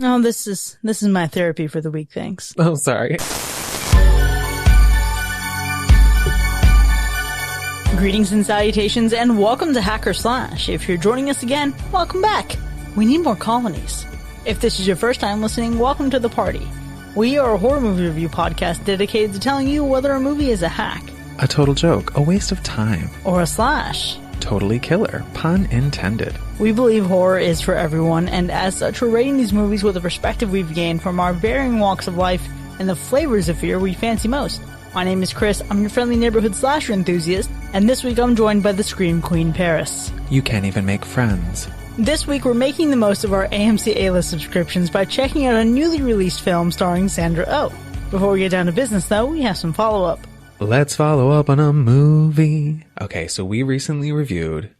No, this is my therapy for the week, thanks. Oh, sorry. Greetings and salutations, and welcome to Hacker Slash. If you're joining us again, welcome back. We need more colonies. If this is your first time listening, welcome to the party. We are a horror movie review podcast dedicated to telling you whether a movie is a hack, A total joke, a waste of time, or a slash. Totally killer, pun intended. We believe horror is for everyone, and as such, we're rating these movies with the perspective we've gained from our varying walks of life and the flavors of fear we fancy most. My name is Chris, I'm your friendly neighborhood slasher enthusiast, and this week I'm joined by the Scream Queen Paris. You can't even make friends. This week we're making the most of our AMC A-List subscriptions by checking out a newly released film starring Sandra Oh. Before we get down to business though, we have some follow-up. Let's follow up on a movie. Okay, so we recently reviewed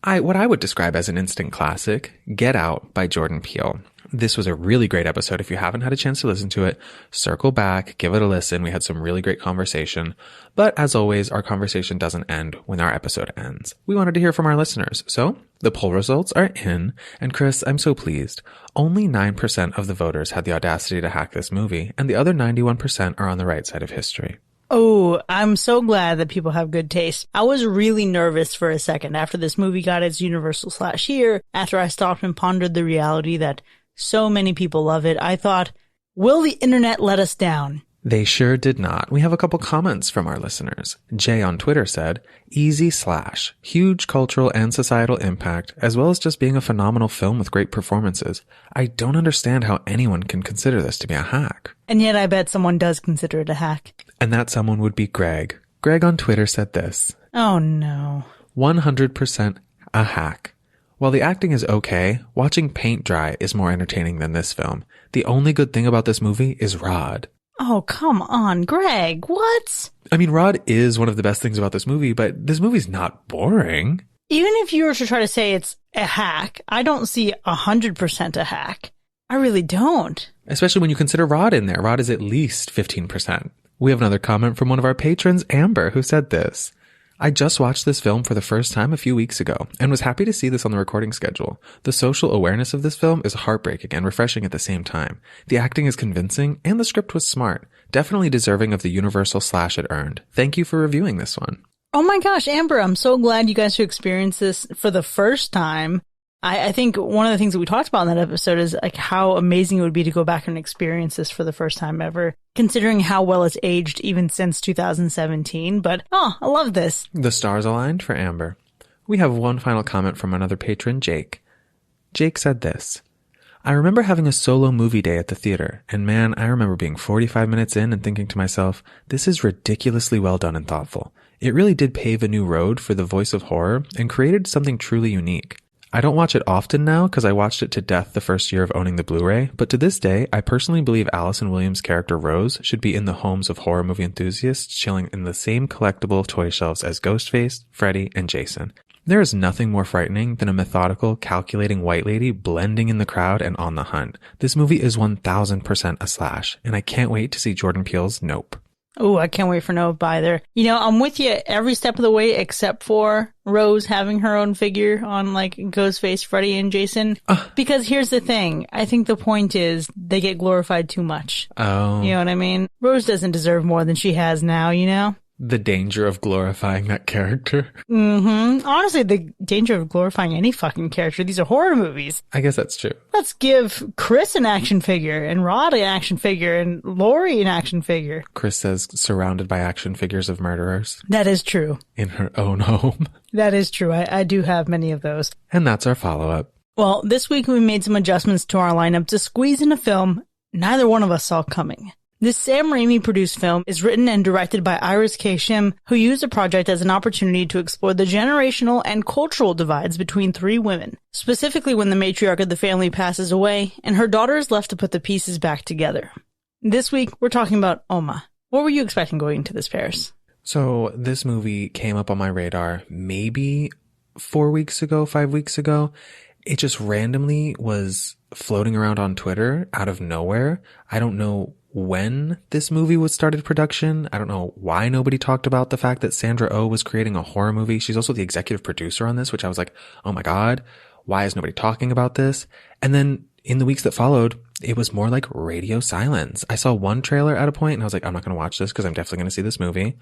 what I would describe as an instant classic, Get Out by Jordan Peele. This was a really great episode. If you haven't had a chance to listen to it, circle back, give it a listen. We had some really great conversation. But as always, our conversation doesn't end when our episode ends. We wanted to hear from our listeners. So the poll results are in. And Chris, I'm so pleased. Only 9% of the voters had the audacity to hack this movie, and the other 91% are on the right side of history. Oh, I'm so glad that people have good taste. I was really nervous for a second after this movie got its Universal Slash here, after I stopped and pondered the reality that so many people love it. I thought, will the internet let us down? They sure did not. We have a couple comments from our listeners. Jay on Twitter said, easy slash, huge cultural and societal impact, as well as just being a phenomenal film with great performances. I don't understand how anyone can consider this to be a hack. And yet I bet someone does consider it a hack. And that someone would be Greg. Greg on Twitter said this. Oh no. 100% a hack. While the acting is okay, watching paint dry is more entertaining than this film. The only good thing about this movie is Rod. Oh, come on, Greg, what? I mean, Rod is one of the best things about this movie, but this movie's not boring. Even if you were to try to say it's a hack, I don't see 100% a hack. I really don't. Especially when you consider Rod in there. Rod is at least 15%. We have another comment from one of our patrons, Amber, who said this. I just watched this film for the first time a few weeks ago and was happy to see this on the recording schedule. The social awareness of this film is heartbreaking and refreshing at the same time. The acting is convincing and the script was smart. Definitely deserving of the Universal Slash it earned. Thank you for reviewing this one. Oh my gosh, Amber, I'm so glad you guys who experienced this for the first time. I think one of the things that we talked about in that episode is like how amazing it would be to go back and experience this for the first time ever, considering how well it's aged even since 2017. But, I love this. The stars aligned for Amber. We have one final comment from another patron, Jake. Jake said this. I remember having a solo movie day at the theater, and man, I remember being 45 minutes in and thinking to myself, this is ridiculously well done and thoughtful. It really did pave a new road for the voice of horror and created something truly unique. I don't watch it often now because I watched it to death the first year of owning the Blu-ray, but to this day, I personally believe Allison Williams' character Rose should be in the homes of horror movie enthusiasts chilling in the same collectible toy shelves as Ghostface, Freddy, and Jason. There is nothing more frightening than a methodical, calculating white lady blending in the crowd and on the hunt. This movie is 1000% a slash, and I can't wait to see Jordan Peele's Nope. Oh, I can't wait for Nope either. You know, I'm with you every step of the way except for Rose having her own figure on like Ghostface, Freddy, and Jason. Because here's the thing. I think the point is they get glorified too much. Oh. You know what I mean? Rose doesn't deserve more than she has now, you know? The danger of glorifying that character. Honestly, the danger of glorifying any fucking character. These are horror movies. I guess that's true. Let's give Chris an action figure, and Rod an action figure, and Lori an action figure. Chris says surrounded by action figures of murderers. That is true. In her own home. That is true. I do have many of those. And that's our follow-up. Well, this week we made some adjustments to our lineup to squeeze in a film neither one of us saw coming. This Sam Raimi-produced film is written and directed by Iris K. Shim, who used the project as an opportunity to explore the generational and cultural divides between three women, specifically when the matriarch of the family passes away and her daughter is left to put the pieces back together. This week, we're talking about Umma. What were you expecting going into this, Paris? So this movie came up on my radar maybe 5 weeks ago. It just randomly was floating around on Twitter out of nowhere. I don't know when this movie was started production. I don't know why nobody talked about the fact that Sandra Oh was creating a horror movie. She's also the executive producer on this, which I was like, oh my God, why is nobody talking about this? And then in the weeks that followed, it was more like radio silence. I saw one trailer at a point and I was like, I'm not going to watch this because I'm definitely going to see this movie.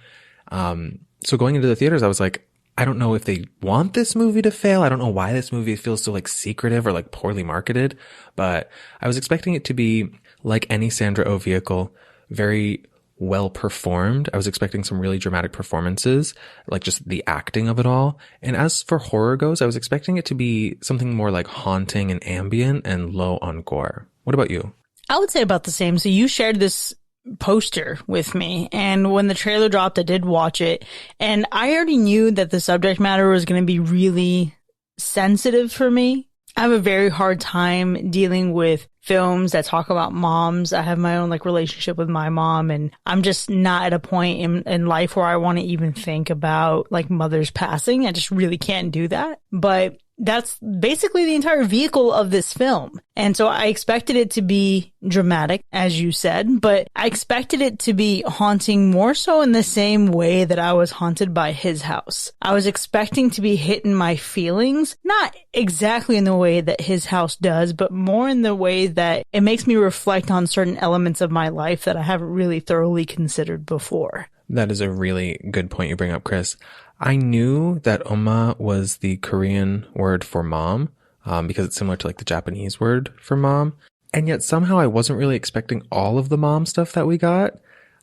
So going into the theaters, I was like, I don't know if they want this movie to fail. I don't know why this movie feels so like secretive or like poorly marketed, but I was expecting it to be like any Sandra Oh vehicle, very well performed. I was expecting some really dramatic performances, like just the acting of it all. And as for horror goes, I was expecting it to be something more like haunting and ambient and low on gore. What about you? I would say about the same. So you shared this poster with me, and when the trailer dropped, I did watch it, and I already knew that the subject matter was going to be really sensitive for me. I have a very hard time dealing with films that talk about moms. I have my own like relationship with my mom, and I'm just not at a point in life where I want to even think about like mothers passing. I just really can't do that. But that's basically the entire vehicle of this film. And so I expected it to be dramatic, as you said, but I expected it to be haunting more so in the same way that I was haunted by His House. I was expecting to be hit in my feelings, not exactly in the way that His House does, but more in the way that it makes me reflect on certain elements of my life that I haven't really thoroughly considered before. That is a really good point you bring up, Chris. I knew that Umma was the Korean word for mom, because it's similar to like the Japanese word for mom. And yet somehow I wasn't really expecting all of the mom stuff that we got.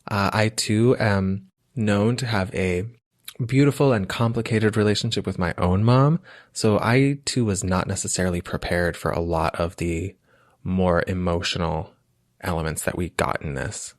I too am known to have a beautiful and complicated relationship with my own mom. So I too was not necessarily prepared for a lot of the more emotional elements that we got in this.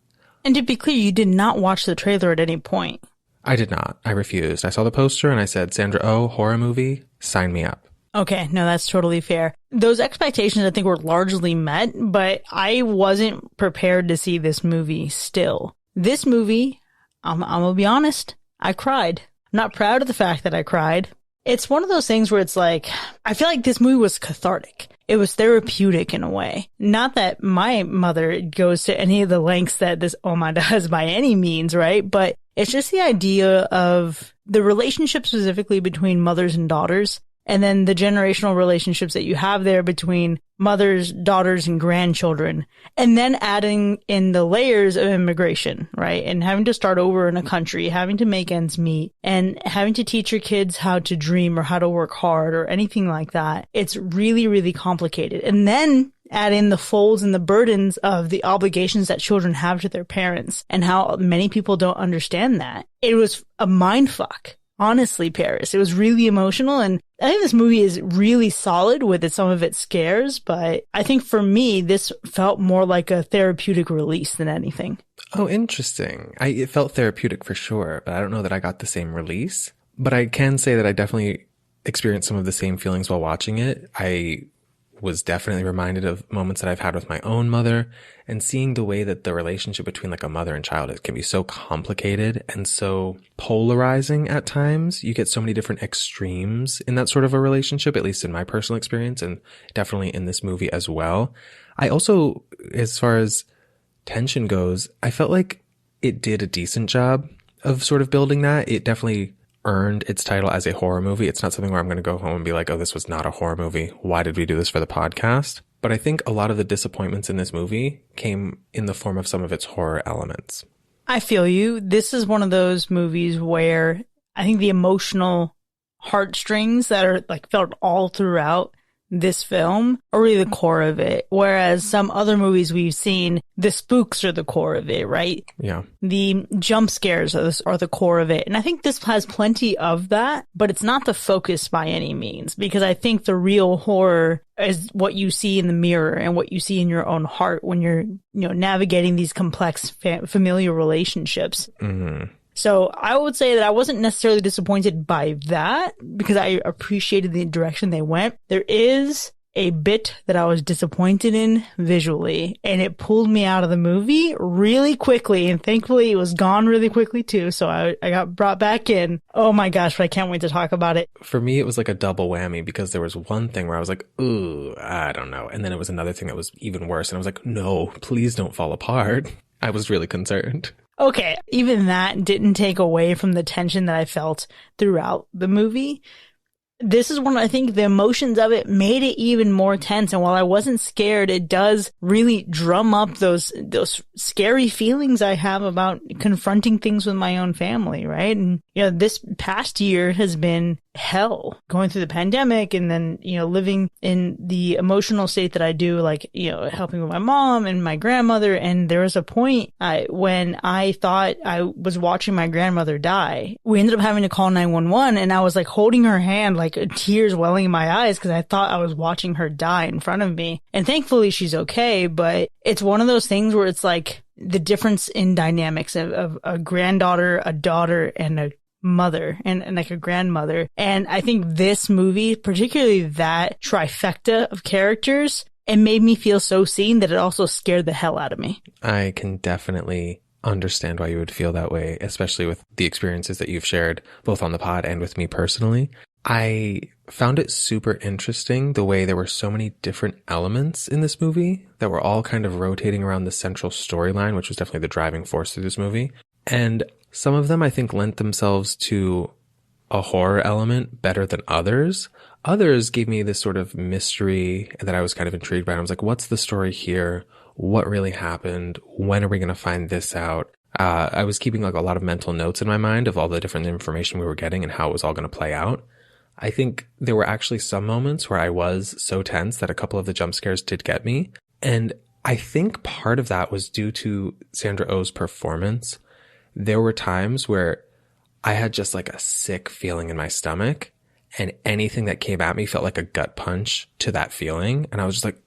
And to be clear, you did not watch the trailer at any point. I did not. I refused. I saw the poster and I said, Sandra Oh, horror movie, sign me up. Okay, no, that's totally fair. Those expectations I think were largely met, but I wasn't prepared to see this movie still. This movie, I'm gonna be honest, I cried. I'm not proud of the fact that I cried. It's one of those things where it's like, I feel like this movie was cathartic. It was therapeutic in a way. Not that my mother goes to any of the lengths that this Oma does by any means, right? But it's just the idea of the relationship specifically between mothers and daughters, and then the generational relationships that you have there between mothers, daughters, and grandchildren, and then adding in the layers of immigration, right? And having to start over in a country, having to make ends meet, and having to teach your kids how to dream or how to work hard or anything like that. It's really, really complicated. And then add in the folds and the burdens of the obligations that children have to their parents and how many people don't understand that. It was a mindfuck. Honestly, Paris, it was really emotional, and I think this movie is really solid with some of its scares, but I think for me, this felt more like a therapeutic release than anything. Oh, interesting. It felt therapeutic for sure, but I don't know that I got the same release. But I can say that I definitely experienced some of the same feelings while watching it. I was definitely reminded of moments that I've had with my own mother, and seeing the way that the relationship between like a mother and child can be so complicated and so polarizing at times. You get so many different extremes in that sort of a relationship, at least in my personal experience, and definitely in this movie as well. I also, as far as tension goes, I felt like it did a decent job of sort of building that. It definitely earned its title as a horror movie. It's not something where I'm going to go home and be like, oh, this was not a horror movie. Why did we do this for the podcast? But I think a lot of the disappointments in this movie came in the form of some of its horror elements. I feel you. This is one of those movies where I think the emotional heartstrings that are like felt all throughout this film are really the core of it. Whereas some other movies we've seen, the spooks are the core of it, right? Yeah. The jump scares are the core of it. And I think this has plenty of that, but it's not the focus by any means, because I think the real horror is what you see in the mirror and what you see in your own heart when you're, navigating these complex familial relationships. Mm-hmm. So I would say that I wasn't necessarily disappointed by that because I appreciated the direction they went. There is a bit that I was disappointed in visually, and it pulled me out of the movie really quickly, and thankfully it was gone really quickly too, so I got brought back in. Oh my gosh, but I can't wait to talk about it. For me, it was like a double whammy, because there was one thing where I was like, ooh, I don't know. And then it was another thing that was even worse, and I was like, no, please don't fall apart. I was really concerned. Okay, even that didn't take away from the tension that I felt throughout the movie. This is one, I think the emotions of it made it even more tense. And while I wasn't scared, it does really drum up those scary feelings I have about confronting things with my own family, right? And, this past year has been hell, going through the pandemic and then, living in the emotional state that I do, like, helping with my mom and my grandmother. And there was a point when I thought I was watching my grandmother die. We ended up having to call 911, and I was like holding her hand, like tears welling in my eyes, because I thought I was watching her die in front of me. And thankfully she's okay, but it's one of those things where it's like the difference in dynamics of a granddaughter, a daughter, and a mother and like a grandmother. And I think this movie, particularly that trifecta of characters, it made me feel so seen that it also scared the hell out of me. I can definitely understand why you would feel that way, especially with the experiences that you've shared both on the pod and with me personally. I found it super interesting the way there were so many different elements in this movie that were all kind of rotating around the central storyline, which was definitely the driving force through this movie. And some of them, I think, lent themselves to a horror element better than others. Others gave me this sort of mystery that I was kind of intrigued by. And I was like, what's the story here? What really happened? When are we going to find this out? I was keeping like a lot of mental notes in my mind of all the different information we were getting and how it was all going to play out. I think there were actually some moments where I was so tense that a couple of the jump scares did get me. And I think part of that was due to Sandra Oh's performance. There were times where I had just like a sick feeling in my stomach, and anything that came at me felt like a gut punch to that feeling. And I was just like,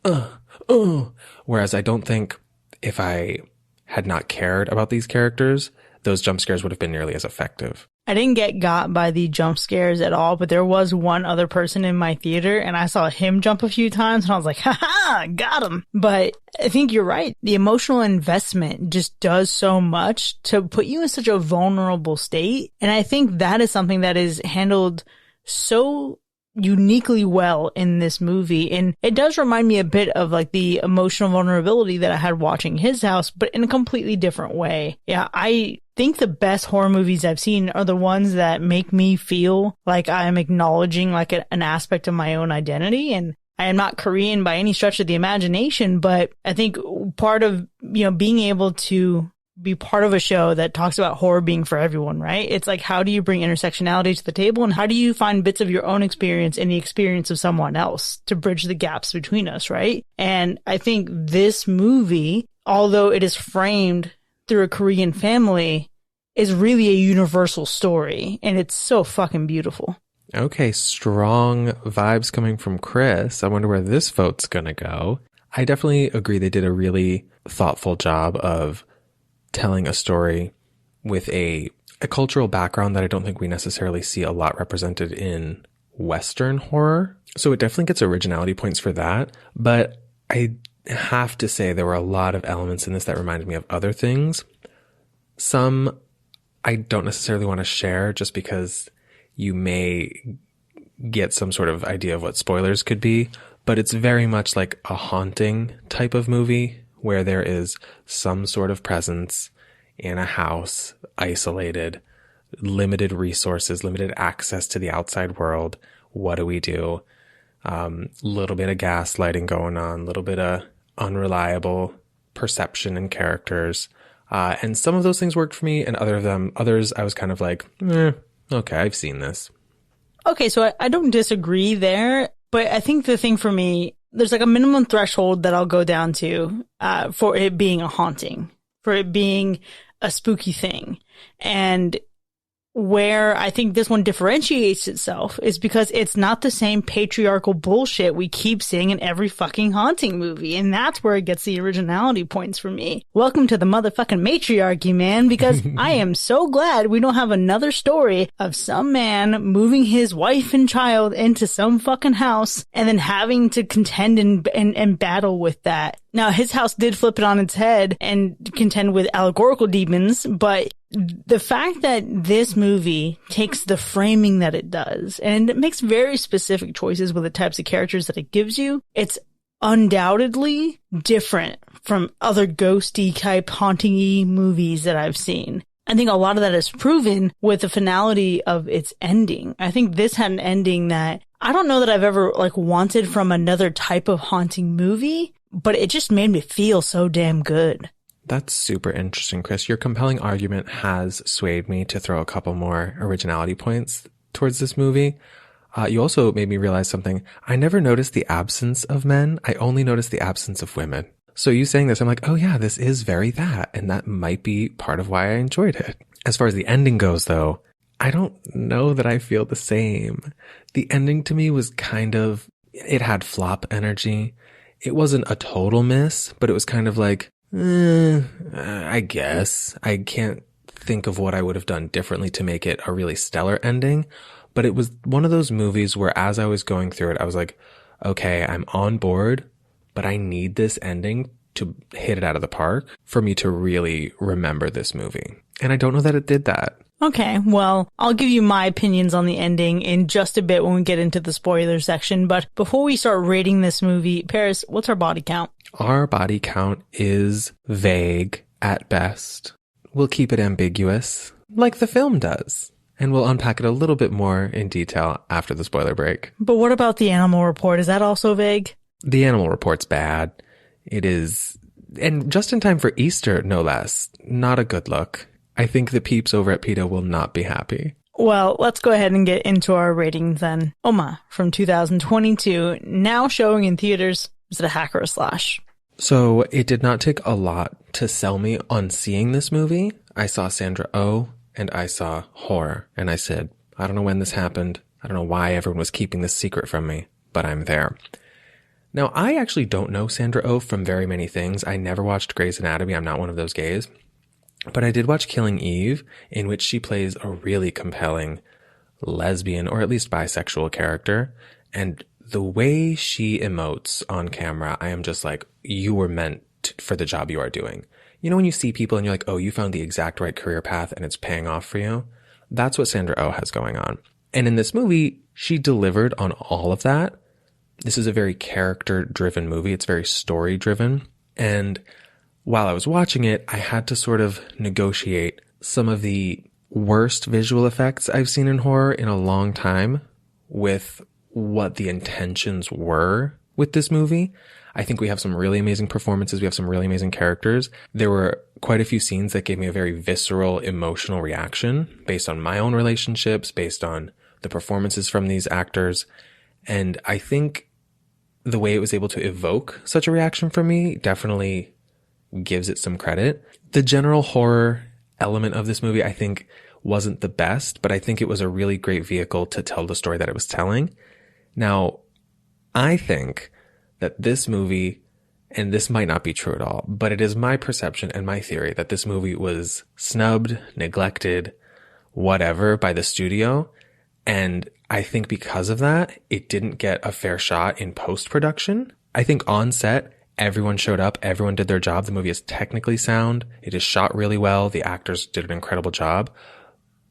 Whereas I don't think if I had not cared about these characters, those jump scares would have been nearly as effective. I didn't get got by the jump scares at all, but there was one other person in my theater and I saw him jump a few times and I was like, ha, got him. But I think you're right. The emotional investment just does so much to put you in such a vulnerable state. And I think that is something that is handled so uniquely well in this movie. And it does remind me a bit of like the emotional vulnerability that I had watching His House, but in a completely different way. Yeah, I think the best horror movies I've seen are the ones that make me feel like I'm acknowledging like an aspect of my own identity. And I am not Korean by any stretch of the imagination, but I think part of, being able to be part of a show that talks about horror being for everyone, right? It's like, how do you bring intersectionality to the table, and how do you find bits of your own experience in the experience of someone else to bridge the gaps between us, right? And I think this movie, although it is framed through a Korean family, is really a universal story, and it's so fucking beautiful. Okay, strong vibes coming from Chris. I wonder where this vote's gonna go. I definitely agree they did a really thoughtful job of telling a story with a cultural background that I don't think we necessarily see a lot represented in Western horror. So it definitely gets originality points for that. But I have to say there were a lot of elements in this that reminded me of other things. Some I don't necessarily want to share just because you may get some sort of idea of what spoilers could be, but it's very much like a haunting type of movie where there is some sort of presence in a house, isolated, limited resources, limited access to the outside world. What do we do? Little bit of gaslighting going on, little bit of unreliable perception and characters. And some of those things worked for me, and others I was kind of like, okay, I've seen this. Okay, so I don't disagree there, but I think the thing for me, there's like a minimum threshold that I'll go down to for it being a haunting, for it being a spooky thing. And where I think this one differentiates itself is because it's not the same patriarchal bullshit we keep seeing in every fucking haunting movie. And that's where it gets the originality points for me. Welcome to the motherfucking matriarchy, man, because I am so glad we don't have another story of some man moving his wife and child into some fucking house and then having to contend and battle with that. Now, His House did flip it on its head and contend with allegorical demons, but the fact that this movie takes the framing that it does, and it makes very specific choices with the types of characters that it gives you, it's undoubtedly different from other ghosty type haunting-y movies that I've seen. I think a lot of that is proven with the finality of its ending. I think this had an ending that I don't know that I've ever wanted from another type of haunting movie, but it just made me feel so damn good. That's super interesting, Chris. Your compelling argument has swayed me to throw a couple more originality points towards this movie. You also made me realize something. I never noticed the absence of men. I only noticed the absence of women. So you saying this, I'm like, oh yeah, this is very that. And that might be part of why I enjoyed it. As far as the ending goes, though, I don't know that I feel the same. The ending to me was it had flop energy. It wasn't a total miss, but it was kind of like, I guess. I can't think of what I would have done differently to make it a really stellar ending. But it was one of those movies where as I was going through it, I was like, okay, I'm on board, but I need this ending to hit it out of the park for me to really remember this movie. And I don't know that it did that. Okay, well, I'll give you my opinions on the ending in just a bit when we get into the spoiler section. But before we start rating this movie, Paris, what's our body count? Our body count is vague at best. We'll keep it ambiguous, like the film does. And we'll unpack it a little bit more in detail after the spoiler break. But what about the animal report? Is that also vague? The animal report's bad. It is, and just in time for Easter, no less. Not a good look. I think the peeps over at PETA will not be happy. Well, let's go ahead and get into our ratings then. Umma from 2022, now showing in theaters. Is it a hack or a slash? So it did not take a lot to sell me on seeing this movie. I saw Sandra Oh and I saw horror, and I said, I don't know when this happened. I don't know why everyone was keeping this secret from me, but I'm there. Now, I actually don't know Sandra Oh from very many things. I never watched Grey's Anatomy. I'm not one of those gays. But I did watch Killing Eve, in which she plays a really compelling lesbian, or at least bisexual character. And the way she emotes on camera, I am just like, you were meant for the job you are doing. You know when you see people and you're like, oh, you found the exact right career path and it's paying off for you? That's what Sandra Oh has going on. And in this movie, she delivered on all of that. This is a very character-driven movie. It's very story-driven. And while I was watching it, I had to sort of negotiate some of the worst visual effects I've seen in horror in a long time with what the intentions were with this movie. I think we have some really amazing performances. We have some really amazing characters. There were quite a few scenes that gave me a very visceral, emotional reaction based on my own relationships, based on the performances from these actors. And I think the way it was able to evoke such a reaction from me definitely gives it some credit. The general horror element of this movie, I think, wasn't the best, but I think it was a really great vehicle to tell the story that it was telling. Now, I think that this movie, and this might not be true at all, but it is my perception and my theory that this movie was snubbed, neglected, whatever by the studio. And I think because of that, it didn't get a fair shot in post-production. I think on set, everyone showed up, everyone did their job. The movie is technically sound. It is shot really well. The actors did an incredible job.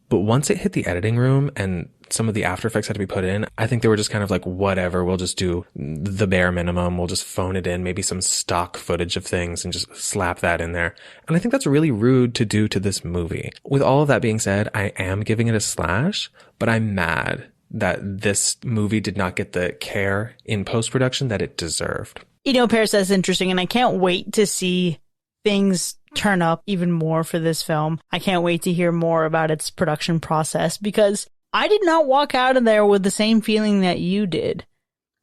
But once it hit the editing room and some of the After Effects had to be put in, I think they were just kind of like, whatever, we'll just do the bare minimum. We'll just phone it in, maybe some stock footage of things and just slap that in there. And I think that's really rude to do to this movie. With all of that being said, I am giving it a slash, but I'm mad that this movie did not get the care in post-production that it deserved. You know, Paris, that's interesting, and I can't wait to see things turn up even more for this film. I can't wait to hear more about its production process, because I did not walk out of there with the same feeling that you did.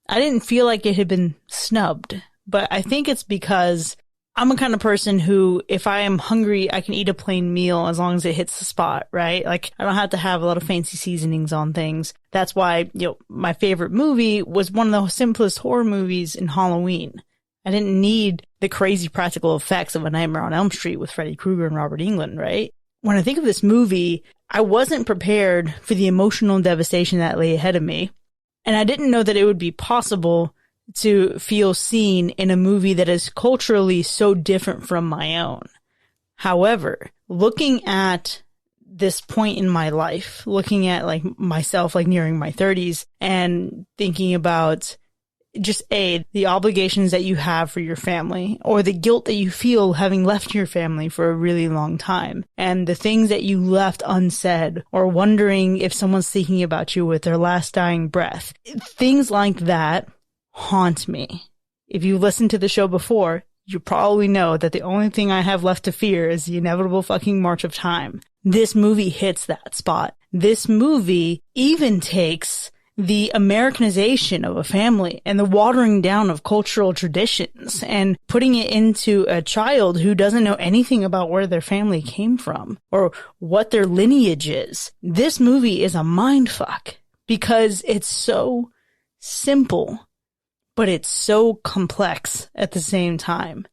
I didn't feel like it had been snubbed, but I think it's because I'm a kind of person who, if I am hungry, I can eat a plain meal as long as it hits the spot, right? Like, I don't have to have a lot of fancy seasonings on things. That's why, my favorite movie was one of the simplest horror movies in Halloween. I didn't need the crazy practical effects of A Nightmare on Elm Street with Freddy Krueger and Robert Englund, right? When I think of this movie, I wasn't prepared for the emotional devastation that lay ahead of me. And I didn't know that it would be possible to feel seen in a movie that is culturally so different from my own. However, looking at this point in my life, looking at myself nearing my 30s and thinking about just the obligations that you have for your family, or the guilt that you feel having left your family for a really long time, and the things that you left unsaid, or wondering if someone's thinking about you with their last dying breath. Things like that haunt me. If you listened to the show before, you probably know that the only thing I have left to fear is the inevitable fucking march of time. This movie hits that spot. This movie even takes the Americanization of a family and the watering down of cultural traditions and putting it into a child who doesn't know anything about where their family came from or what their lineage is. This movie is a mindfuck because it's so simple, but it's so complex at the same time.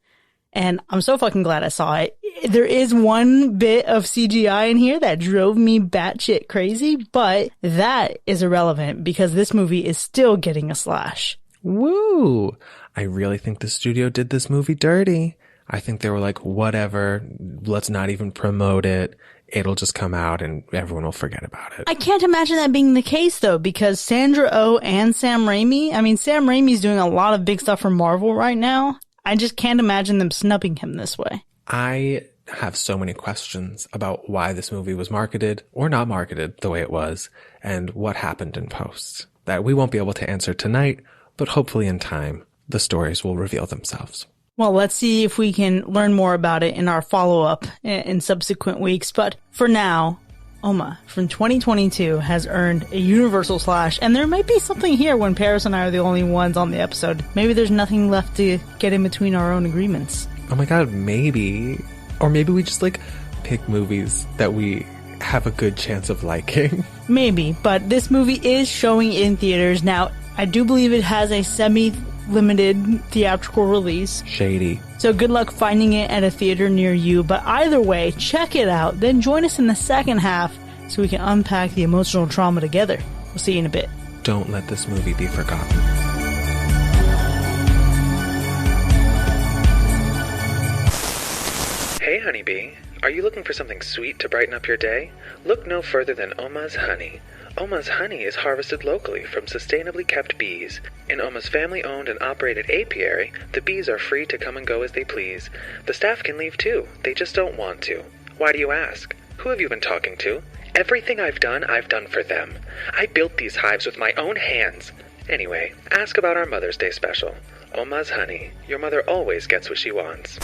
And I'm so fucking glad I saw it. There is one bit of CGI in here that drove me batshit crazy, but that is irrelevant because this movie is still getting a slash. Woo! I really think the studio did this movie dirty. I think they were like, whatever, let's not even promote it. It'll just come out and everyone will forget about it. I can't imagine that being the case, though, because Sandra Oh and Sam Raimi, Sam Raimi's doing a lot of big stuff for Marvel right now. I just can't imagine them snubbing him this way. I have so many questions about why this movie was marketed or not marketed the way it was and what happened in post that we won't be able to answer tonight, but hopefully in time, the stories will reveal themselves. Well, let's see if we can learn more about it in our follow-up in subsequent weeks. But for now, Umma from 2022 has earned a universal slash, and there might be something here when Paris and I are the only ones on the episode. Maybe there's nothing left to get in between our own agreements. Oh my god, maybe. Or maybe we just pick movies that we have a good chance of liking. Maybe, but this movie is showing in theaters. Now, I do believe it has a semi-limited theatrical release. Shady. So good luck finding it at a theater near you. But either way, check it out. Then join us in the second half so we can unpack the emotional trauma together. We'll see you in a bit. Don't let this movie be forgotten. Hey honeybee, are you looking for something sweet to brighten up your day? Look no further than Umma's honey. Umma's honey is harvested locally from sustainably kept bees. In Umma's family-owned and operated apiary, the bees are free to come and go as they please. The staff can leave too, they just don't want to. Why do you ask? Who have you been talking to? Everything I've done for them. I built these hives with my own hands. Anyway, ask about our Mother's Day special. Umma's honey. Your mother always gets what she wants.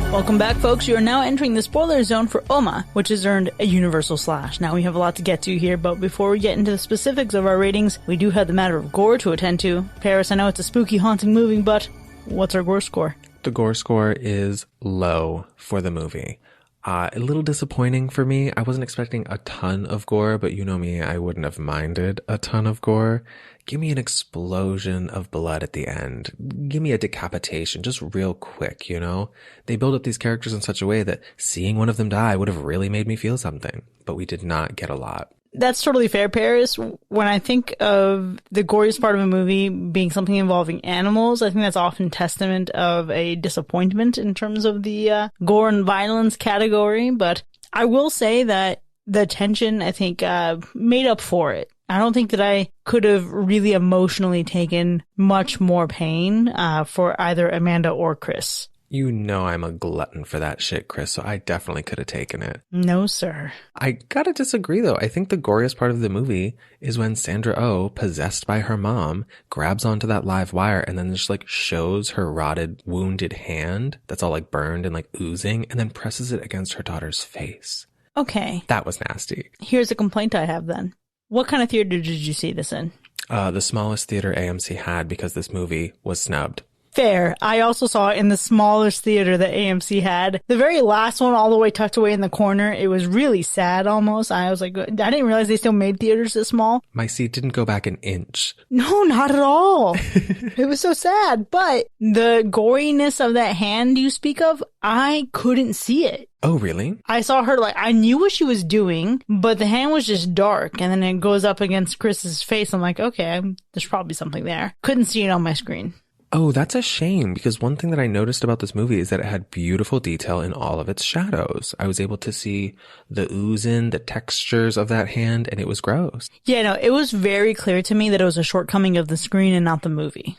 Welcome back, folks. You are now entering the spoiler zone for Umma, which has earned a universal slash. Now, we have a lot to get to here, but before we get into the specifics of our ratings, we do have the matter of gore to attend to. Paris, I know it's a spooky, haunting movie, but what's our gore score? The gore score is low for the movie. A little disappointing for me. I wasn't expecting a ton of gore, but you know me, I wouldn't have minded a ton of gore. Give me an explosion of blood at the end. Give me a decapitation, just real quick, you know? They build up these characters in such a way that seeing one of them die would have really made me feel something, but we did not get a lot. That's totally fair, Paris. When I think of the goriest part of a movie being something involving animals, I think that's often testament of a disappointment in terms of the gore and violence category. But I will say that the tension, I think, made up for it. I don't think that I could have really emotionally taken much more pain for either Amanda or Chris. You know I'm a glutton for that shit, Chris, so I definitely could have taken it. No, sir. I gotta disagree, though. I think the goriest part of the movie is when Sandra Oh, possessed by her mom, grabs onto that live wire and then just shows her rotted, wounded hand that's all burned and oozing, and then presses it against her daughter's face. Okay. That was nasty. Here's a complaint I have then. What kind of theater did you see this in? The smallest theater AMC had because this movie was snubbed. Fair. I also saw it in the smallest theater that AMC had. The very last one, all the way tucked away in the corner. It was really sad almost. I was like, I didn't realize they still made theaters this small. My seat didn't go back an inch. No, not at all. It was so sad. But the goriness of that hand you speak of, I couldn't see it. Oh, really? I saw her, I knew what she was doing, but the hand was just dark. And then it goes up against Chris's face. I'm like, okay, there's probably something there. Couldn't see it on my screen. Oh, that's a shame, because one thing that I noticed about this movie is that it had beautiful detail in all of its shadows. I was able to see the oozing, the textures of that hand, and it was gross. Yeah, no, it was very clear to me that it was a shortcoming of the screen and not the movie.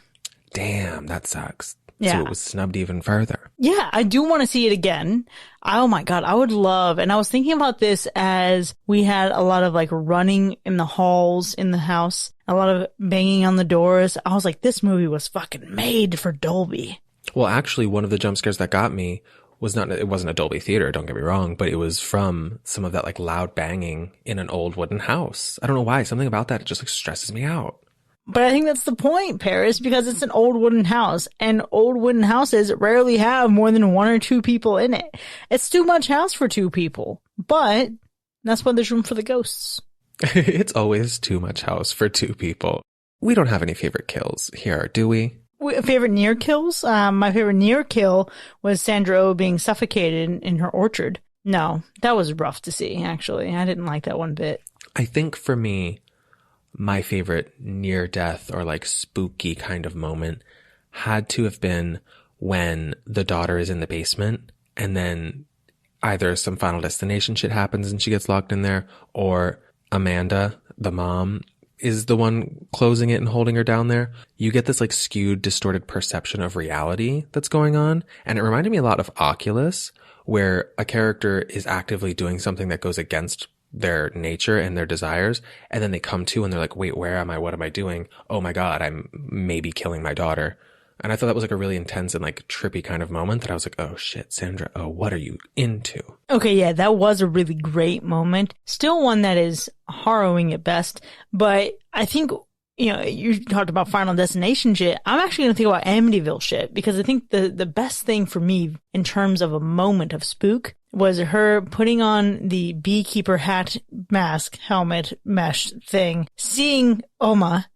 Damn, that sucks. Yeah. So it was snubbed even further. Yeah, I do want to see it again. Oh my God, I would love, and I was thinking about this as we had a lot of like running in the halls in the house, a lot of banging on the doors. I was like, this movie was fucking made for Dolby. Well, actually, one of the jump scares that got me was it wasn't a Dolby theater, don't get me wrong, but it was from some of that like loud banging in an old wooden house. I don't know why, something about that just like stresses me out. But I think that's the point, Paris, because it's an old wooden house, and old wooden houses rarely have more than 1 or 2 people in it. It's too much house for 2 people, but that's why there's room for the ghosts. It's always too much house for 2 people. We don't have any favorite kills here, do we? Favorite near kills? My favorite near kill was Sandra Oh being suffocated in her orchard. No, that was rough to see, actually. I didn't like that one bit. I think for me, my favorite near death or like spooky kind of moment had to have been when the daughter is in the basement and then either some Final Destination shit happens and she gets locked in there, or Amanda, the mom, is the one closing it and holding her down there. You get this like skewed, distorted perception of reality that's going on. And it reminded me a lot of Oculus, where a character is actively doing something that goes against their nature and their desires, and then they come to and they're like, wait, where am I? What am I doing? Oh my God, I'm maybe killing my daughter. And I thought that was like a really intense and like trippy kind of moment that I was like, oh shit, Sandra, oh, what are you into? Okay, yeah, that was a really great moment. Still one that is harrowing at best, but I think, you know, you talked about Final Destination shit. I'm actually going to think about Amityville shit, because I think the best thing for me in terms of a moment of spook was her putting on the beekeeper hat, mask, helmet, mesh thing, seeing Umma,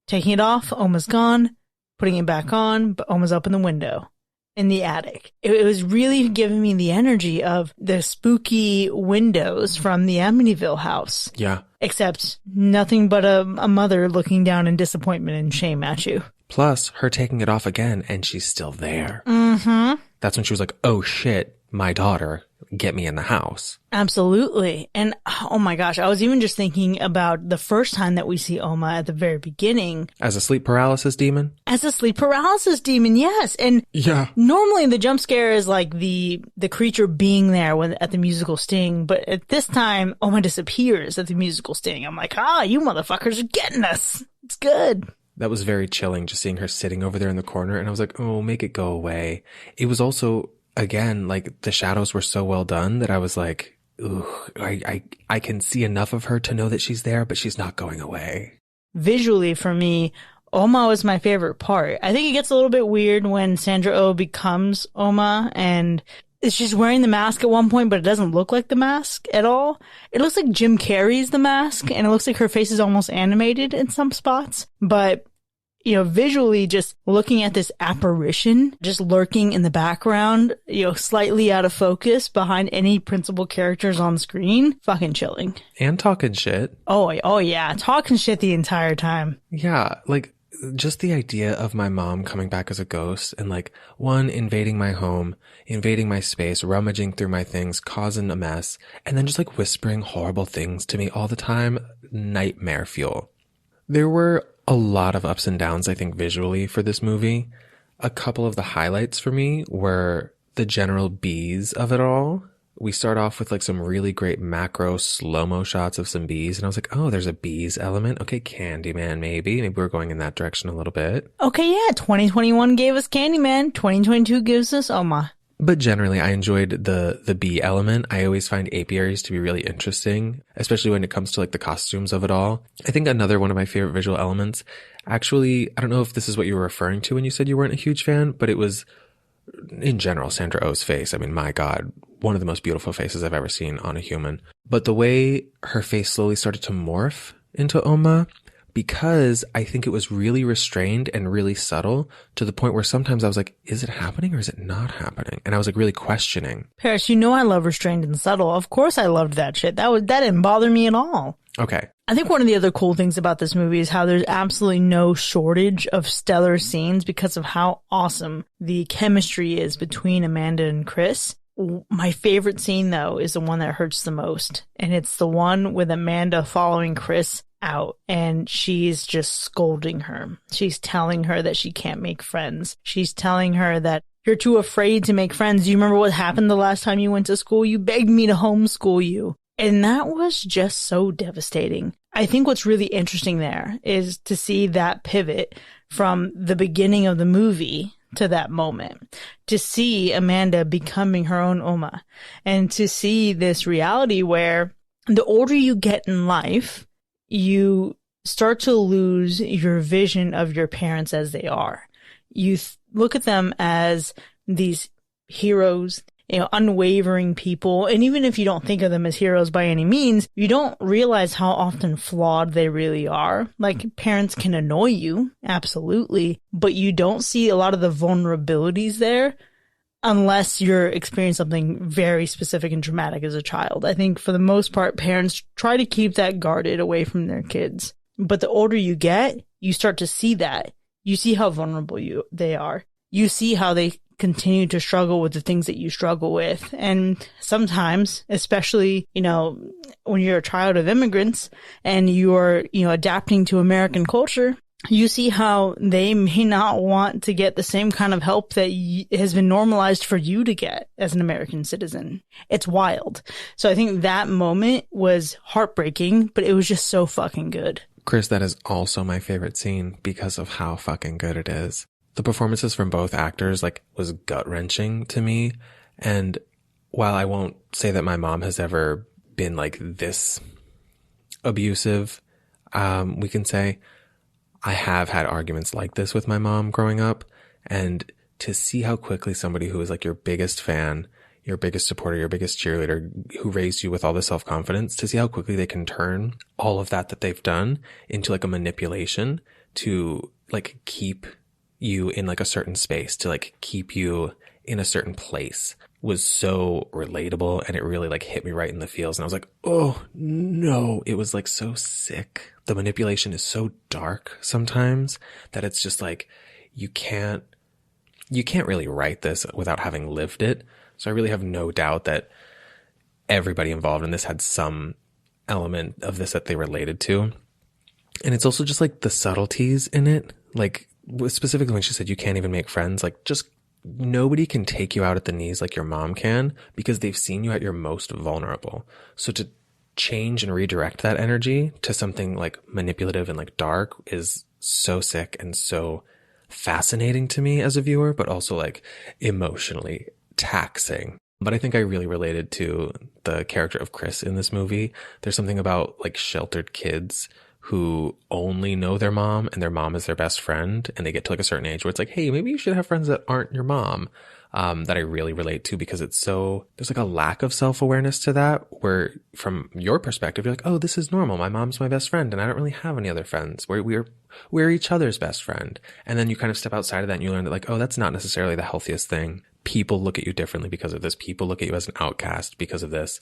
taking it off, Umma's gone, putting it back on, but Umma's up in the window in the attic. It was really giving me the energy of the spooky windows from the Amityville house. Yeah. Except nothing but a mother looking down in disappointment and shame at you. Plus, her taking it off again and she's still there. Mm-hmm. That's when she was like, oh shit, my daughter, get me in the house. Absolutely. And oh my gosh, I was even just thinking about the first time that we see Umma at the very beginning. As a sleep paralysis demon? As a sleep paralysis demon, yes. And yeah, normally the jump scare is like the creature being there when at the musical sting, but at this time, Umma disappears at the musical sting. I'm like, you motherfuckers are getting us. It's good. That was very chilling, just seeing her sitting over there in the corner, and I was like, oh, make it go away. It was also, again, like the shadows were so well done that I was like, ooh, I can see enough of her to know that she's there, but she's not going away. Visually, for me, Umma was my favorite part. I think it gets a little bit weird when Sandra Oh becomes Umma, and she's wearing the mask at one point, but it doesn't look like the mask at all. It looks like Jim Carrey's the mask, and it looks like her face is almost animated in some spots. But, you know, visually, just looking at this apparition, just lurking in the background, you know, slightly out of focus behind any principal characters on screen, fucking chilling. And talking shit. Oh yeah, talking shit the entire time. Yeah, like, just the idea of my mom coming back as a ghost and like, one, invading my home, invading my space, rummaging through my things, causing a mess, and then just like whispering horrible things to me all the time, nightmare fuel. There were a lot of ups and downs, I think, visually for this movie. A couple of the highlights for me were the general bees of it all. We start off with like some really great macro slow-mo shots of some bees. And I was like, oh, there's a bees element. Okay, Candyman, maybe. Maybe we're going in that direction a little bit. Okay, yeah, 2021 gave us Candyman. 2022 gives us Umma. But generally, I enjoyed the bee element. I always find apiaries to be really interesting, especially when it comes to like the costumes of it all. I think another one of my favorite visual elements, actually, I don't know if this is what you were referring to when you said you weren't a huge fan, but it was, in general, Sandra Oh's face. I mean, my God, one of the most beautiful faces I've ever seen on a human. But the way her face slowly started to morph into Umma, because I think it was really restrained and really subtle to the point where sometimes I was like, is it happening or is it not happening? And I was like really questioning. Paris, you know I love restrained and subtle. Of course I loved that shit. That didn't bother me at all. Okay. I think one of the other cool things about this movie is how there's absolutely no shortage of stellar scenes because of how awesome the chemistry is between Amanda and Chris. My favorite scene, though, is the one that hurts the most. And it's the one with Amanda following Chris out and she's just scolding her. She's telling her that she can't make friends. She's telling her that you're too afraid to make friends. Do you remember what happened the last time you went to school? You begged me to homeschool you. And that was just so devastating. I think what's really interesting there is to see that pivot from the beginning of the movie to that moment, to see Amanda becoming her own Umma, and to see this reality where the older you get in life, you start to lose your vision of your parents as they are. You look at them as these heroes, unwavering people. And even if you don't think of them as heroes by any means, you don't realize how often flawed they really are. Like, parents can annoy you, absolutely, but you don't see a lot of the vulnerabilities there unless you're experiencing something very specific and dramatic as a child. I think for the most part, parents try to keep that guarded away from their kids. But the older you get, you start to see that. You see how vulnerable they are. You see how they continue to struggle with the things that you struggle with. And sometimes, especially, when you're a child of immigrants and you're, adapting to American culture, you see how they may not want to get the same kind of help that has been normalized for you to get as an American citizen. It's wild. So I think that moment was heartbreaking, but it was just so fucking good. Chris, that is also my favorite scene because of how fucking good it is. The performances from both actors, was gut-wrenching to me. And while I won't say that my mom has ever been, this abusive, we can say I have had arguments like this with my mom growing up. And to see how quickly somebody who is, your biggest fan, your biggest supporter, your biggest cheerleader, who raised you with all this self-confidence, to see how quickly they can turn all of that they've done into, a manipulation to, keep you in a certain space, to keep you in a certain place, was so relatable. And it really hit me right in the feels. And I was like, oh no, it was so sick. The manipulation is so dark sometimes that it's just you can't really write this without having lived it. So I really have no doubt that everybody involved in this had some element of this that they related to. And it's also just the subtleties in it, specifically when she said you can't even make friends, just nobody can take you out at the knees like your mom can because they've seen you at your most vulnerable. So to change and redirect that energy to something manipulative and dark is so sick and so fascinating to me as a viewer, but also emotionally taxing. But I think I really related to the character of Chris in this movie. There's something about sheltered kids who only know their mom and their mom is their best friend, and they get to a certain age where it's hey, maybe you should have friends that aren't your mom, that I really relate to because it's so, there's a lack of self-awareness to that where from your perspective, you're oh, this is normal. My mom's my best friend and I don't really have any other friends. We're each other's best friend. And then you kind of step outside of that and you learn that oh, that's not necessarily the healthiest thing. People look at you differently because of this. People look at you as an outcast because of this.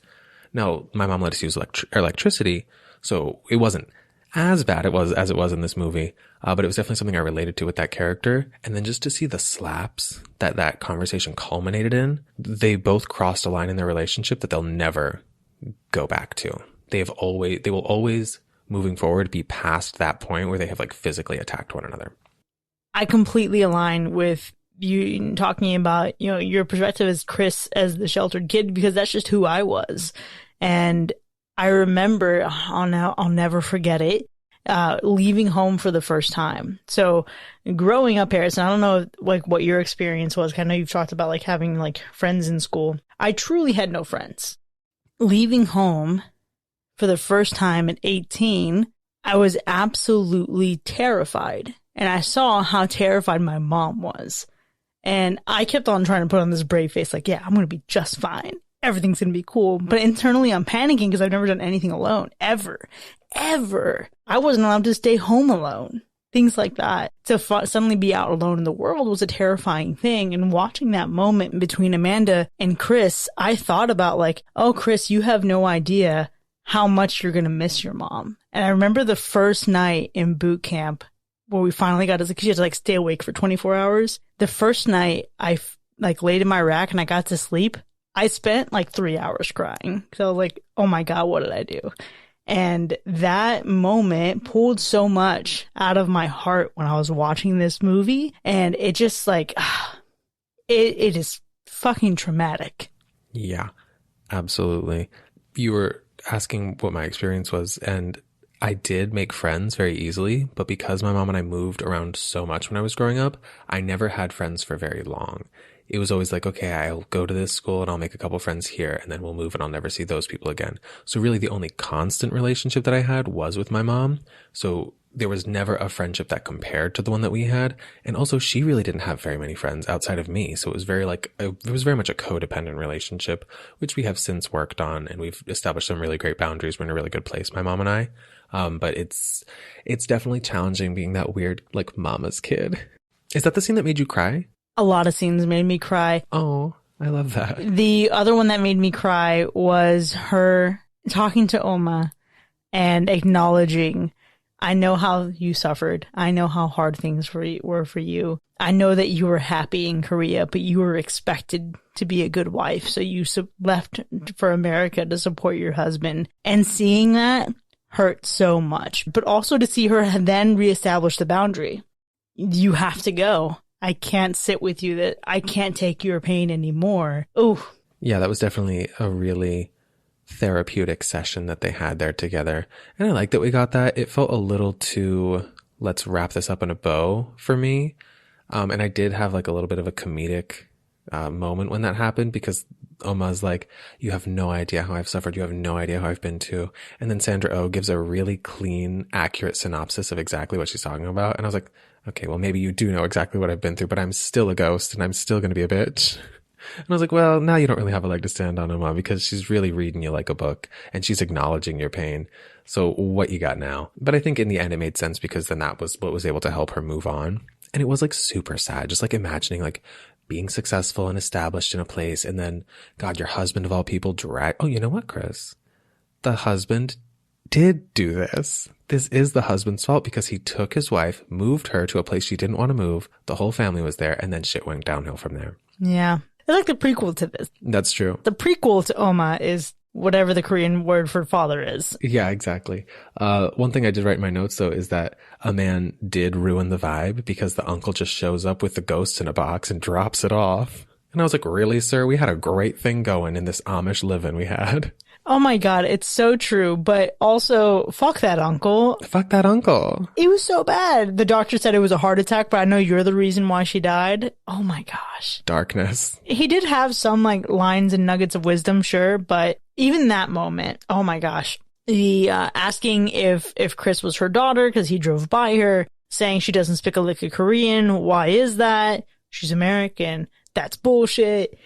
No, my mom let us use electricity, so it wasn't as bad as it was in this movie, but it was definitely something I related to with that character. And then just to see the slaps that conversation culminated in, they both crossed a line in their relationship that they'll never go back to. They will always moving forward be past that point where they have physically attacked one another. I completely align with you talking about, your perspective as Chris as the sheltered kid, because that's just who I was. And I remember, I'll never forget it, leaving home for the first time. So growing up, Harrison, I don't know what your experience was. I know you've talked about having friends in school. I truly had no friends. Leaving home for the first time at 18, I was absolutely terrified. And I saw how terrified my mom was. And I kept on trying to put on this brave face, yeah, I'm going to be just fine. Everything's going to be cool. But internally, I'm panicking because I've never done anything alone, ever. I wasn't allowed to stay home alone. Things like that. To suddenly be out alone in the world was a terrifying thing. And watching that moment between Amanda and Chris, I thought about oh, Chris, you have no idea how much you're going to miss your mom. And I remember the first night in boot camp where we finally got, because you had to like stay awake for 24 hours. The first night I like laid in my rack and I got to sleep, I spent like 3 hours crying. So I was like, oh my God, what did I do? And that moment pulled so much out of my heart when I was watching this movie. And it just like, it is fucking traumatic. Yeah, absolutely. You were asking what my experience was, and I did make friends very easily, but because my mom and I moved around so much when I was growing up, I never had friends for very long. It was always like, okay, I'll go to this school and I'll make a couple friends here and then we'll move and I'll never see those people again. So really the only constant relationship that I had was with my mom. So there was never a friendship that compared to the one that we had. And also she really didn't have very many friends outside of me. So it was very much a codependent relationship, which we have since worked on, and we've established some really great boundaries. We're in a really good place, my mom and I. But it's definitely challenging being that weird, like, mama's kid. Is that the scene that made you cry? A lot of scenes made me cry. Oh, I love that. The other one that made me cry was her talking to Umma and acknowledging, I know how you suffered. I know how hard things were for you. I know that you were happy in Korea, but you were expected to be a good wife. So you left for America to support your husband. And seeing that hurt so much. But also to see her then reestablish the boundary. You have to go. I can't sit with you. That I can't take your pain anymore. Oh, yeah, that was definitely a really therapeutic session that they had there together. And I like that we got that. It felt a little too, let's wrap this up in a bow for me. And I did have like a little bit of a comedic moment when that happened, because Oma's like, you have no idea how I've suffered. You have no idea how I've been to. And then Sandra Oh gives a really clean, accurate synopsis of exactly what she's talking about. And I was like, okay, well, maybe you do know exactly what I've been through, but I'm still a ghost and I'm still going to be a bitch. And I was like, well, now you don't really have a leg to stand on, Umma, because she's really reading you like a book and she's acknowledging your pain. So what you got now? But I think in the end it made sense, because then that was what was able to help her move on. And it was like super sad, just like imagining like being successful and established in a place, and then, God, your husband of all people oh, you know what, Chris? The husband did do this. This is the husband's fault, because he took his wife, moved her to a place she didn't want to move. The whole family was there, and then shit went downhill from there. Yeah. It's like the prequel to this. That's true. The prequel to Umma is whatever the Korean word for father is. Yeah, exactly. One thing I did write in my notes, though, is that a man did ruin the vibe, because the uncle just shows up with the ghosts in a box and drops it off. And I was like, really, sir? We had a great thing going in this Amish living we had. Oh my God, it's so true. But also, fuck that uncle. Fuck that uncle. It was so bad. The doctor said it was a heart attack, but I know you're the reason why she died. Oh my gosh. Darkness. He did have some like lines and nuggets of wisdom, sure, but even that moment, oh my gosh. The asking if Chris was her daughter because he drove by her, saying she doesn't speak a lick of Korean. Why is that? She's American. That's bullshit.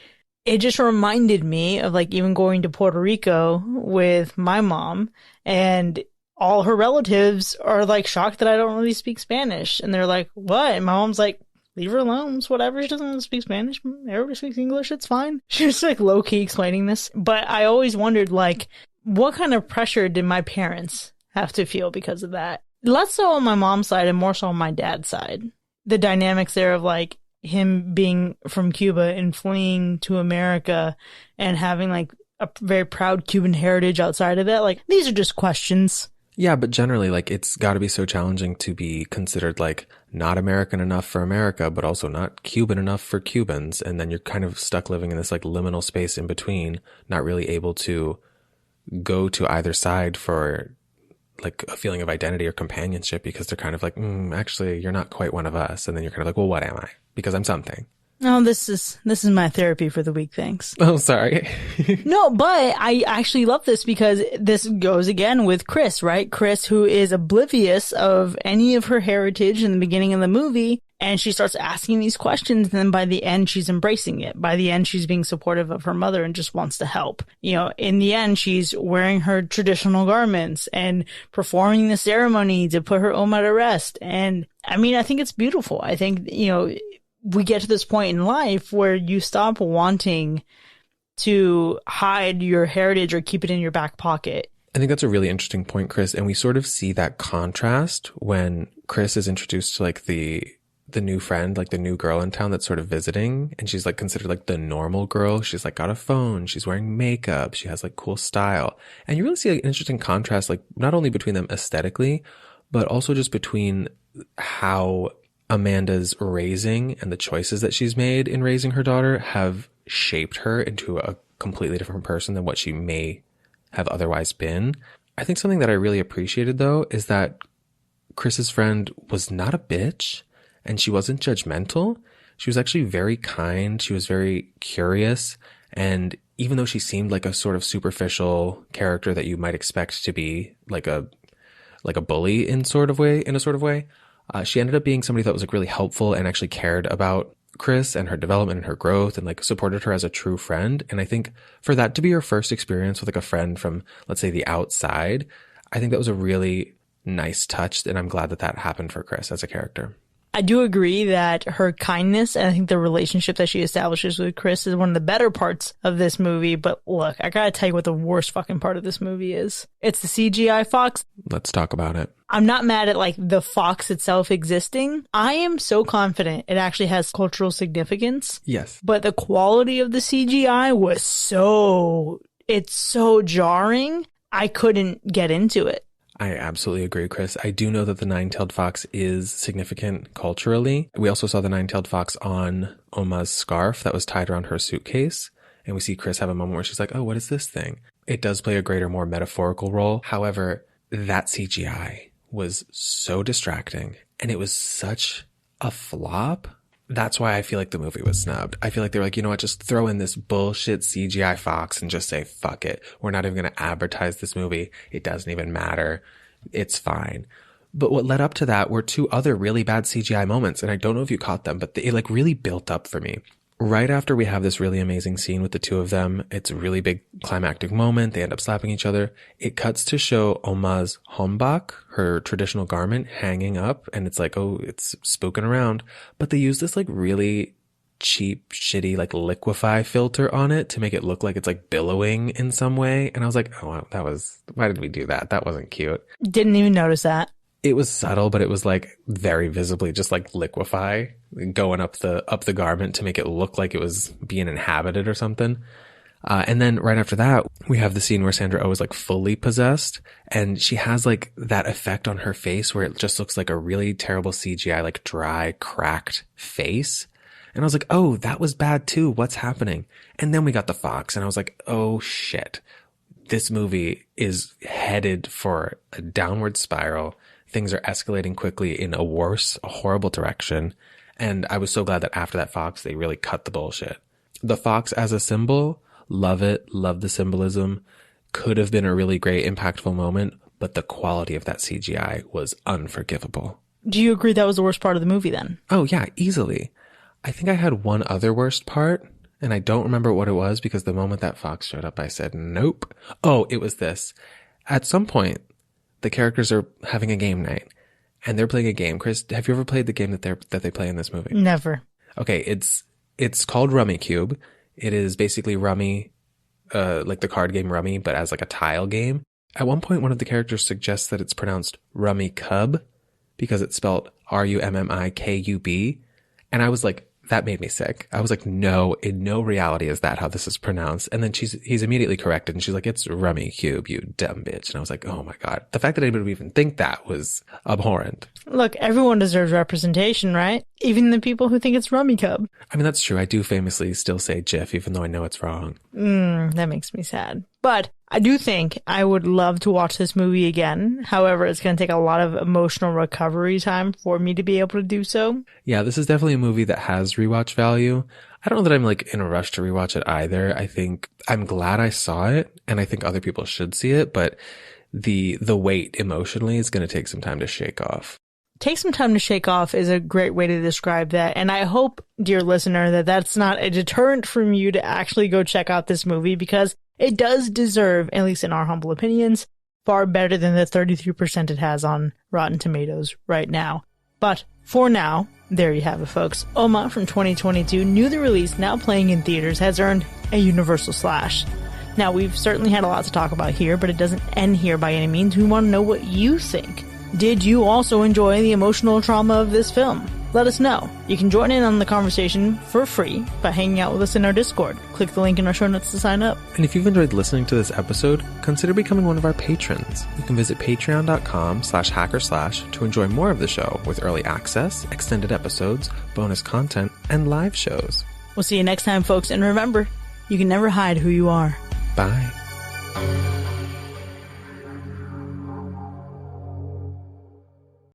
It just reminded me of like even going to Puerto Rico with my mom, and all her relatives are like shocked that I don't really speak Spanish. And they're like, what? And my mom's like, leave her alone. It's whatever. She doesn't speak Spanish. Everybody speaks English. It's fine. She was like low key explaining this. But I always wondered, like, what kind of pressure did my parents have to feel because of that? Less so on my mom's side and more so on my dad's side. The dynamics there of like, him being from Cuba and fleeing to America and having like a very proud Cuban heritage outside of that. Like, these are just questions. Yeah, but generally, like, it's got to be so challenging to be considered like not American enough for America, but also not Cuban enough for Cubans. And then you're kind of stuck living in this like liminal space in between, not really able to go to either side for like a feeling of identity or companionship, because they're kind of like, actually, you're not quite one of us. And then you're kind of like, well, what am I? Because I'm something. Oh, this is my therapy for the week. Thanks. Oh, sorry. No, but I actually love this because this goes again with Chris, right? Chris, who is oblivious of any of her heritage in the beginning of the movie. And she starts asking these questions. And then by the end, she's embracing it. By the end, she's being supportive of her mother and just wants to help. You know, in the end, she's wearing her traditional garments and performing the ceremony to put her Umma to rest. And I mean, I think it's beautiful. I think, you know, we get to this point in life where you stop wanting to hide your heritage or keep it in your back pocket. I think that's a really interesting point, Chris. And we sort of see that contrast when Chris is introduced to like the new friend, like the new girl in town that's sort of visiting. And she's like considered like the normal girl. She's like got a phone. She's wearing makeup. She has like cool style. And you really see like, an interesting contrast, like not only between them aesthetically, but also just between how Amanda's raising and the choices that she's made in raising her daughter have shaped her into a completely different person than what she may have otherwise been. I think something that I really appreciated though is that Chris's friend was not a bitch and she wasn't judgmental. She was actually very kind. She was very curious. And even though she seemed like a sort of superficial character that you might expect to be like a bully in a sort of way, she ended up being somebody that was like really helpful and actually cared about Chris and her development and her growth and like supported her as a true friend. And I think for that to be her first experience with like a friend from, let's say, the outside, I think that was a really nice touch. And I'm glad that that happened for Chris as a character. I do agree that her kindness and I think the relationship that she establishes with Chris is one of the better parts of this movie. But look, I gotta tell you what the worst fucking part of this movie is. It's the CGI fox. Let's talk about it. I'm not mad at like the fox itself existing. I am so confident it actually has cultural significance. Yes. But the quality of the CGI was it's so jarring. I couldn't get into it. I absolutely agree, Chris. I do know that the nine-tailed fox is significant culturally. We also saw the nine-tailed fox on Umma's scarf that was tied around her suitcase. And we see Chris have a moment where she's like, oh, what is this thing? It does play a greater, more metaphorical role. However, that CGI was so distracting and it was such a flop. That's why I feel like the movie was snubbed. I feel like they were like, you know what, just throw in this bullshit CGI fox and just say, fuck it. We're not even going to advertise this movie. It doesn't even matter. It's fine. But what led up to that were two other really bad CGI moments. And I don't know if you caught them, but it like really built up for me. Right after we have this really amazing scene with the two of them, it's a really big climactic moment. They end up slapping each other. It cuts to show Umma's hombak, her traditional garment, hanging up. And it's like, oh, it's spooking around. But they use this like really cheap, shitty, like liquefy filter on it to make it look like it's like billowing in some way. And I was like, oh, why did we do that? That wasn't cute. Didn't even notice that. It was subtle, but it was like very visibly just like liquefy going up the garment to make it look like it was being inhabited or something. And then right after that, we have the scene where Sandra Oh is like fully possessed and she has like that effect on her face where it just looks like a really terrible CGI, like dry, cracked face. And I was like, oh, that was bad too. What's happening? And then we got the fox and I was like, oh shit, this movie is headed for a downward spiral. Things are escalating quickly in a horrible direction. And I was so glad that after that fox, they really cut the bullshit. The fox as a symbol, love it, love the symbolism. Could have been a really great, impactful moment, but the quality of that CGI was unforgivable. Do you agree that was the worst part of the movie then? Oh yeah, easily. I think I had one other worst part, and I don't remember what it was because the moment that fox showed up, I said, nope. Oh, it was this. At some point, the characters are having a game night and they're playing a game. Chris, have you ever played the game that they play in this movie? Never. Okay. It's called Rummy Cube. It is basically Rummy, like the card game Rummy, but as like a tile game. At one point, one of the characters suggests that it's pronounced Rummy Cub because it's spelled Rummikub. And I was like, that made me sick. I was like, no, in no reality is that how this is pronounced. And then he's immediately corrected and she's like, it's Rummy Cube, you dumb bitch. And I was like, oh my God. The fact that anybody would even think that was abhorrent. Look, everyone deserves representation, right? Even the people who think it's Rummy Cub. I mean, that's true. I do famously still say Jif, even though I know it's wrong. That makes me sad. But I do think I would love to watch this movie again. However, it's going to take a lot of emotional recovery time for me to be able to do so. Yeah, this is definitely a movie that has rewatch value. I don't know that I'm like in a rush to rewatch it either. I think I'm glad I saw it and I think other people should see it, but the weight emotionally is going to take some time to shake off. Take some time to shake off is a great way to describe that. And I hope, dear listener, that that's not a deterrent from you to actually go check out this movie because it does deserve, at least in our humble opinions, far better than the 33% it has on Rotten Tomatoes right now. But for now, there you have it, folks. Umma from 2022, newly released, now playing in theaters, has earned a universal slash. Now, we've certainly had a lot to talk about here, but it doesn't end here by any means. We want to know what you think. Did you also enjoy the emotional trauma of this film? Let us know. You can join in on the conversation for free by hanging out with us in our Discord. Click the link in our show notes to sign up. And if you've enjoyed listening to this episode, consider becoming one of our patrons. You can visit patreon.com/hackerslash to enjoy more of the show with early access, extended episodes, bonus content, and live shows. We'll see you next time, folks. And remember, you can never hide who you are. Bye.